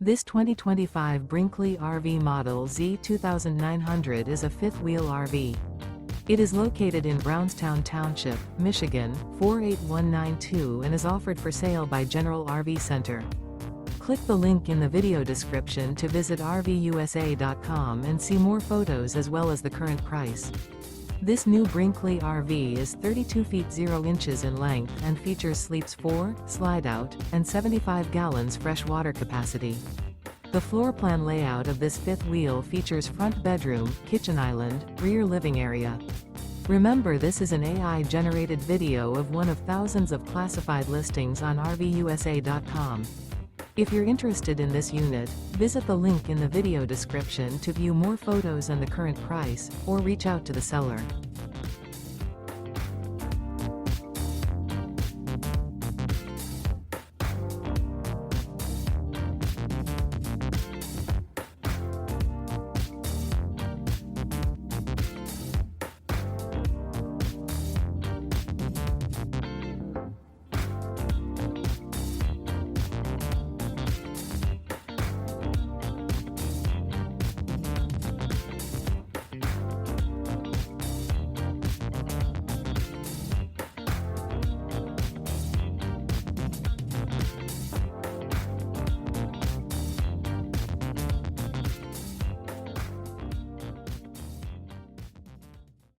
This 2025 Brinkley RV Model Z 2900 is a fifth-wheel RV. It is located in Brownstown Township, Michigan, 48192 and is offered for sale by General RV Center. Click the link in the video description to visit RVUSA.com and see more photos as well as the current price. This new Brinkley RV is 32 feet 0 inches in length and features sleeps 4, slide-out, and 75 gallons fresh water capacity. The floor plan layout of this fifth wheel features front bedroom, kitchen island, rear living area. Remember, this is an AI-generated video of one of thousands of classified listings on RVUSA.com. If you're interested in this unit, visit the link in the video description to view more photos and the current price, or reach out to the seller.